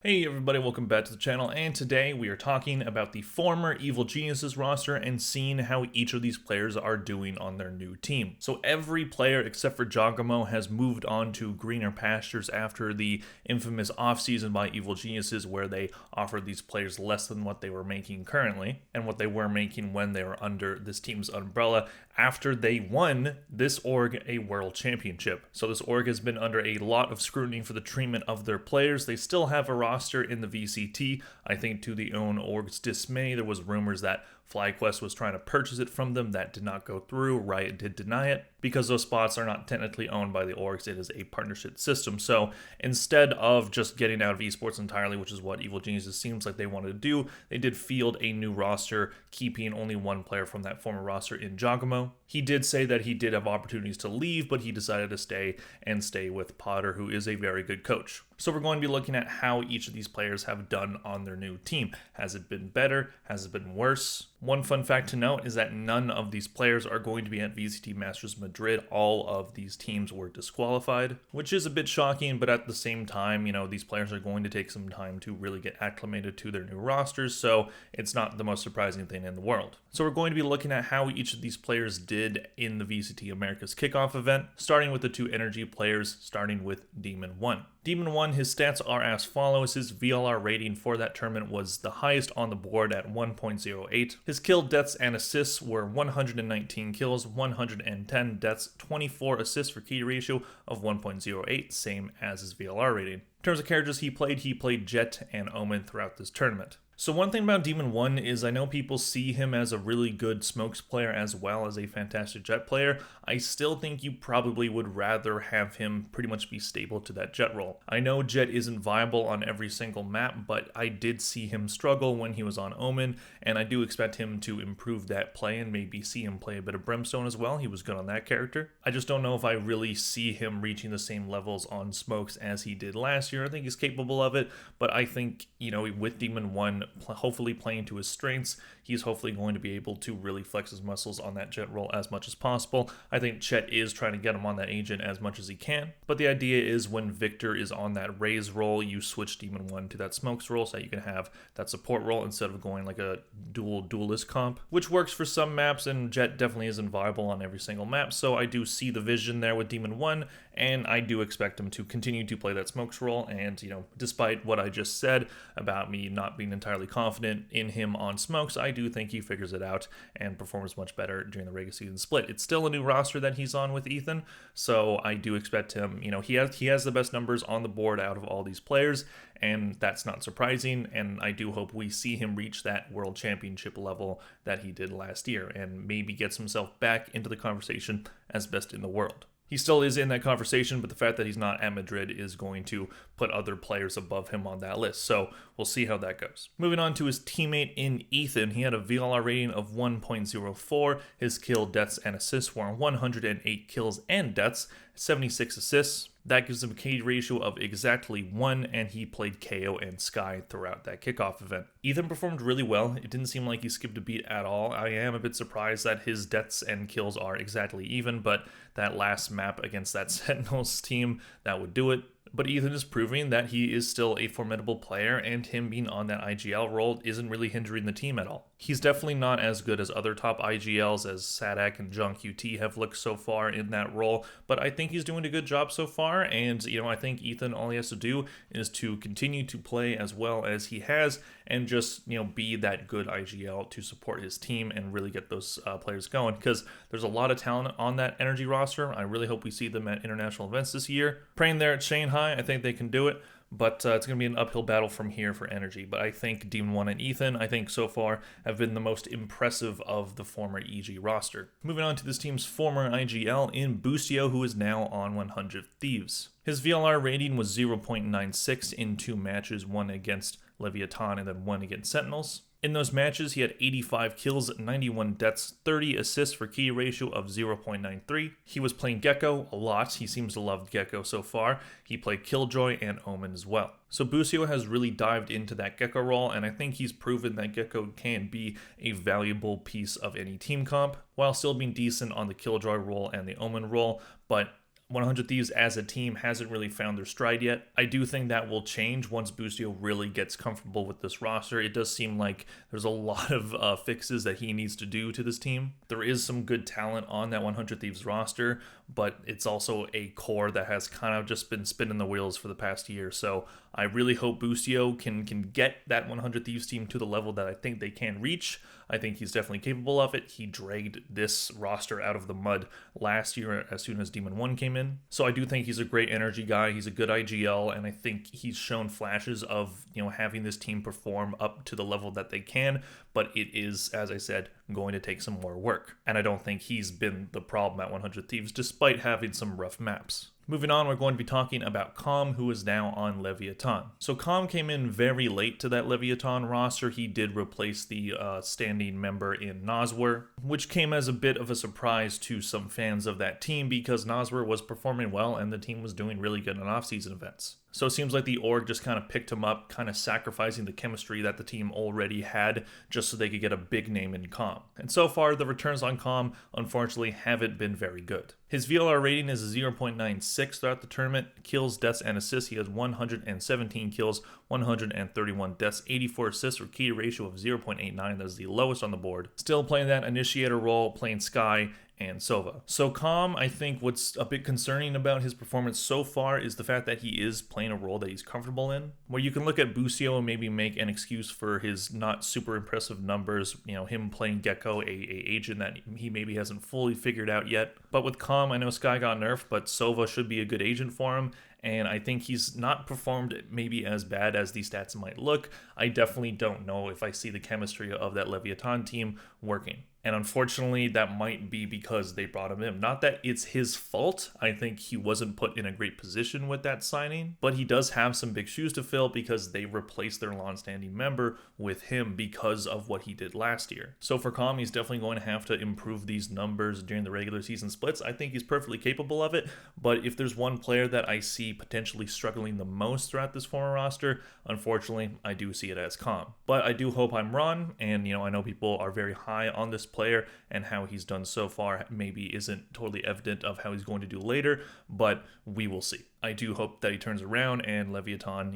Hey everybody, welcome back to the channel, and today we are talking about the former Evil Geniuses roster and seeing how each of these players are doing on their new team. So every player except for Jawgemo has moved on to greener pastures after the infamous offseason by Evil Geniuses, where they offered these players less than what they were making currently and what they were making when they were under this team's umbrella after they won this org a world championship. So this org has been under a lot of scrutiny for the treatment of their players. They still have a roster in the VCT. I think to the own org's dismay, there was rumors that FlyQuest was trying to purchase it from them. That did not go through. Riot did deny it because those spots are not technically owned by the orgs. It is a partnership system. So instead of just getting out of esports entirely, which is what Evil Geniuses seems like they wanted to do, they did field a new roster, keeping only one player from that former roster in Jawgemo. He did say that he did have opportunities to leave, but he decided to stay with Potter, who is a very good coach. So we're going to be looking at how each of these players have done on their new team. Has it been better? Has it been worse? One fun fact to note is that none of these players are going to be at VCT Masters Madrid. All of these teams were disqualified, which is a bit shocking, but at the same time, these players are going to take some time to really get acclimated to their new rosters, so it's not the most surprising thing in the world. So we're going to be looking at how each of these players did in the VCT Americas kickoff event, starting with the two energy players, starting with Demon 1. Demon 1, his stats are as follows. His VLR rating for that tournament was the highest on the board at 1.08. His kill, deaths, and assists were 119 kills, 110 deaths, 24 assists for key ratio of 1.08, same as his VLR rating. In terms of characters he played Jet and Omen throughout this tournament. So one thing about Demon 1 is I know people see him as a really good smokes player as well as a fantastic Jet player. I still think you probably would rather have him pretty much be stable to that Jet role. I know Jet isn't viable on every single map, but I did see him struggle when he was on Omen, and I do expect him to improve that play and maybe see him play a bit of Brimstone as well. He was good on that character. I just don't know if I really see him reaching the same levels on smokes as he did last year. I think he's capable of it, but I think, with Demon 1 hopefully playing to his strengths, he's hopefully going to be able to really flex his muscles on that Jet role as much as possible. I think Chet is trying to get him on that agent as much as he can, but the idea is when Victor is on that Raze role, you switch Demon 1 to that smokes role so that you can have that support role instead of going like a duelist comp, which works for some maps, and Jet definitely isn't viable on every single map. So I do see the vision there with Demon 1, and I do expect him to continue to play that smokes role. And despite what I just said about me not being entirely confident in him on smokes, I do think he figures it out and performs much better during the regular season split. It's still a new roster that he's on with Ethan, so I do expect him, he has the best numbers on the board out of all these players, and that's not surprising, and I do hope we see him reach that world championship level that he did last year and maybe gets himself back into the conversation as best in the world. He still is in that conversation, but the fact that he's not at Madrid is going to put other players above him on that list. So we'll see how that goes. Moving on to his teammate in Ethan, he had a VLR rating of 1.04. His kill, deaths, and assists were 108 kills and deaths, 76 assists. That gives him a KD ratio of exactly 1, and he played KO and Sky throughout that kickoff event. Ethan performed really well. It didn't seem like he skipped a beat at all. I am a bit surprised that his deaths and kills are exactly even, but that last map against that Sentinels team, that would do it. But Ethan is proving that he is still a formidable player, and him being on that IGL role isn't really hindering the team at all. He's definitely not as good as other top IGLs as Sadak and John QT have looked so far in that role, but I think he's doing a good job so far, and I think Ethan, all he has to do is to continue to play as well as he has, and just be that good IGL to support his team and really get those players going, because there's a lot of talent on that energy roster. I really hope we see them at international events this year. Praying there at Shanghai, I think they can do it. But it's going to be an uphill battle from here for energy. But I think Demon 1 and Ethan, I think so far, have been the most impressive of the former EG roster. Moving on to this team's former IGL in Boostio, who is now on 100 Thieves. His VLR rating was 0.96 in 2 matches, one against Leviathan and then one against Sentinels. In those matches, he had 85 kills, 91 deaths, 30 assists for key ratio of 0.93. He was playing Gecko a lot. He seems to love Gecko so far. He played Killjoy and Omen as well. So Boostio has really dived into that Gecko role, and I think he's proven that Gecko can be a valuable piece of any team comp, while still being decent on the Killjoy role and the Omen role, but 100 Thieves as a team hasn't really found their stride yet. I do think that will change once Boostio really gets comfortable with this roster. It does seem like there's a lot of fixes that he needs to do to this team. There is some good talent on that 100 Thieves roster, but it's also a core that has kind of just been spinning the wheels for the past year. So I really hope Boostio can get that 100 Thieves team to the level that I think they can reach. I think he's definitely capable of it. He dragged this roster out of the mud last year as soon as Demon 1 came in. So I do think he's a great energy guy. He's a good IGL, and I think he's shown flashes of, having this team perform up to the level that they can, but it is, as I said, going to take some more work. And I don't think he's been the problem at 100 Thieves, despite having some rough maps. Moving on, we're going to be talking about Calm, who is now on Leviathan. So Calm came in very late to that Leviathan roster. He did replace the standing member in Noswer, which came as a bit of a surprise to some fans of that team because Noswer was performing well and the team was doing really good on off-season events. So it seems like the org just kind of picked him up, kind of sacrificing the chemistry that the team already had just so they could get a big name in Calm. And so far, the returns on Calm, unfortunately, haven't been very good. His VLR rating is a 0.96 throughout the tournament. Kills, deaths, and assists, he has 117 kills, 131 deaths, 84 assists for key ratio of 0.89. That is the lowest on the board. Still playing that initiator role, playing Skye and Sova. So Calm, I think what's a bit concerning about his performance so far is the fact that he is playing a role that he's comfortable in, where you can look at Boostio and maybe make an excuse for his not super impressive numbers, him playing Gecko, a agent that he maybe hasn't fully figured out yet. But with Calm, I know Skye got nerfed, but Sova should be a good agent for him, and I think he's not performed maybe as bad as these stats might look. I definitely don't know if I see the chemistry of that Leviathan team working. And unfortunately, that might be because they brought him in. Not that it's his fault. I think he wasn't put in a great position with that signing, but he does have some big shoes to fill because they replaced their long-standing member with him because of what he did last year. So for Calm, he's definitely going to have to improve these numbers during the regular season splits. I think he's perfectly capable of it, but if there's one player that I see potentially struggling the most throughout this former roster, unfortunately, I do see it as Calm. But I do hope I'm wrong, and I know people are very high on this player, and how he's done so far maybe isn't totally evident of how he's going to do later, but we will see. I do hope that he turns around, and Leviathan,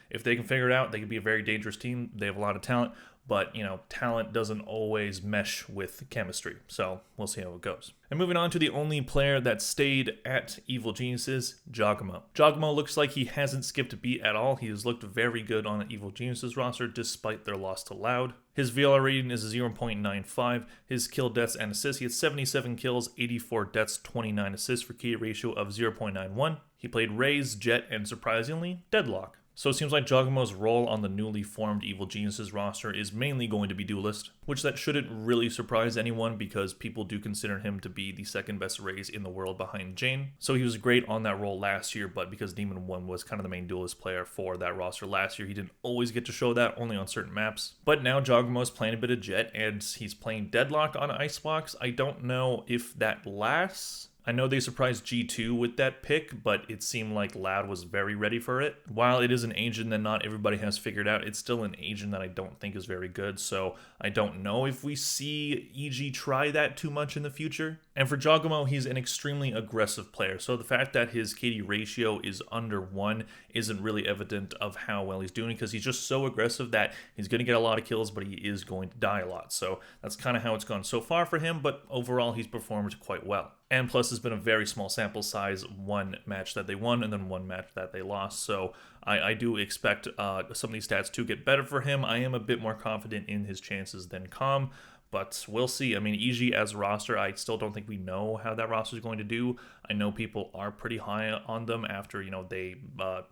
if they can figure it out, they could be a very dangerous team. They have a lot of talent, but talent doesn't always mesh with chemistry, so we'll see how it goes. And moving on to the only player that stayed at Evil Geniuses, Jawgemo. Jawgemo looks like he hasn't skipped a beat at all. He has looked very good on the Evil Geniuses roster despite their loss to Loud. His VLR rating is a 0.95. His kill, deaths, and assists, he had 77 kills, 84 deaths, 29 assists for key ratio of 0.91. He played Raze, Jet, and surprisingly, Deadlock. So it seems like Jawgemo's role on the newly formed Evil Geniuses roster is mainly going to be duelist, which that shouldn't really surprise anyone because people do consider him to be the second best Raze in the world behind Jane. So he was great on that role last year, but because Demon 1 was kind of the main duelist player for that roster last year, he didn't always get to show that, only on certain maps. But now Jawgemo's playing a bit of Jet, and he's playing Deadlock on Icebox. I don't know if that lasts. I know they surprised G2 with that pick, but it seemed like Loud was very ready for it. While it is an agent that not everybody has figured out, it's still an agent that I don't think is very good, so I don't know if we see EG try that too much in the future. And for Jawgemo, he's an extremely aggressive player, so the fact that his KD ratio is under 1 isn't really evident of how well he's doing, because he's just so aggressive that he's going to get a lot of kills, but he is going to die a lot. So that's kind of how it's gone so far for him, but overall he's performed quite well. And plus, it's been a very small sample size, one match that they won and then one match that they lost. So I do expect some of these stats to get better for him. I am a bit more confident in his chances than Calm, but we'll see. I mean, EG as a roster, I still don't think we know how that roster is going to do. I know people are pretty high on them after, they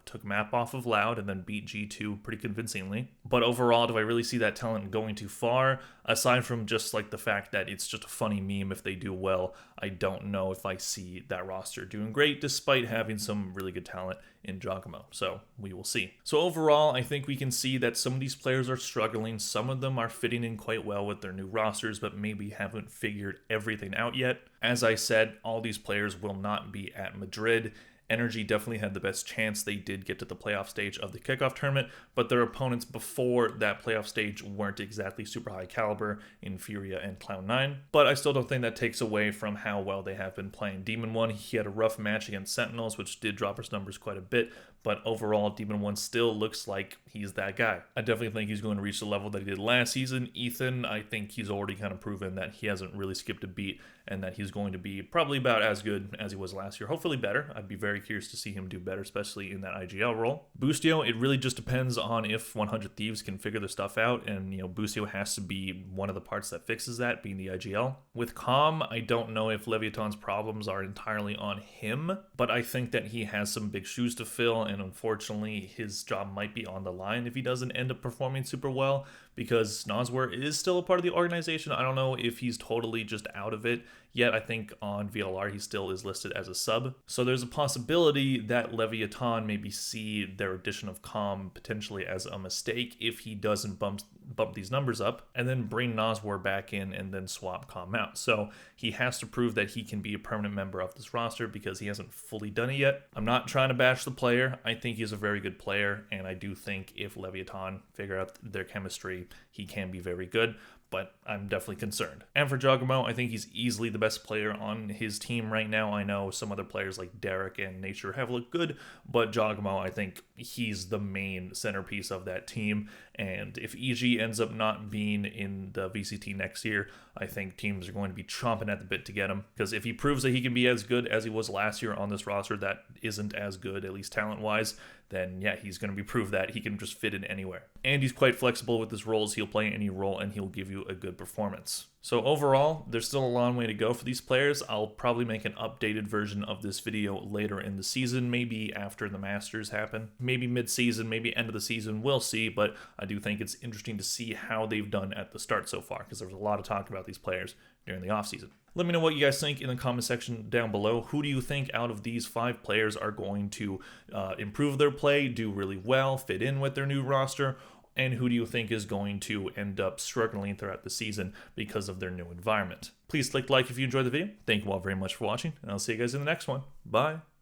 took map off of Loud and then beat G2 pretty convincingly. But overall, do I really see that talent going too far? Aside from just like the fact that it's just a funny meme if they do well, I don't know if I see that roster doing great despite having some really good talent in Jawgemo. So we will see. So overall, I think we can see that some of these players are struggling. Some of them are fitting in quite well with their new rosters, but maybe haven't figured everything out yet. As I said, all these players will not be at Madrid, Energy definitely had the best chance. They did get to the playoff stage of the kickoff tournament, but their opponents before that playoff stage weren't exactly super high caliber in Furia and Cloud9. But I still don't think that takes away from how well they have been playing. Demon 1, he had a rough match against Sentinels, which did drop his numbers quite a bit, but overall, Demon 1 still looks like he's that guy. I definitely think he's going to reach the level that he did last season. Ethan, I think he's already kind of proven that he hasn't really skipped a beat and that he's going to be probably about as good as he was last year. Hopefully better. I'd be very curious to see him do better, especially in that IGL role. Boostio, it really just depends on if 100 Thieves can figure their stuff out, and Boostio has to be one of the parts that fixes that, being the IGL. With Calm, I don't know if Leviathan's problems are entirely on him, but I think that he has some big shoes to fill, and unfortunately his job might be on the line if he doesn't end up performing super well, because Noswer is still a part of the organization. I don't know if he's totally just out of it yet. I think on VLR he still is listed as a sub. So there's a possibility that Leviathan maybe see their addition of Calm potentially as a mistake if he doesn't bump these numbers up, and then bring Noswer back in and then swap Calm out. So he has to prove that he can be a permanent member of this roster because he hasn't fully done it yet. I'm not trying to bash the player. I think he's a very good player, and I do think if Leviathan figure out their chemistry, he can be very good, but I'm definitely concerned. And for Jawgemo, I think he's easily the best player on his team right now. I know some other players like Derek and Nature have looked good, but Jawgemo, I think he's the main centerpiece of that team. And if EG ends up not being in the VCT next year, I think teams are going to be chomping at the bit to get him. Because if he proves that he can be as good as he was last year on this roster that isn't as good, at least talent-wise, then yeah, he's going to be proved that he can just fit in anywhere. And he's quite flexible with his roles. He'll play any role and he'll give you a good performance. So overall, there's still a long way to go for these players. I'll probably make an updated version of this video later in the season, maybe after the Masters happen, maybe mid-season, maybe end of the season, we'll see, but I do think it's interesting to see how they've done at the start so far, because there was a lot of talk about these players during the offseason. Let me know what you guys think in the comment section down below. Who do you think out of these 5 players are going to improve their play, do really well, fit in with their new roster? And who do you think is going to end up struggling throughout the season because of their new environment? Please click like if you enjoyed the video. Thank you all very much for watching, and I'll see you guys in the next one. Bye.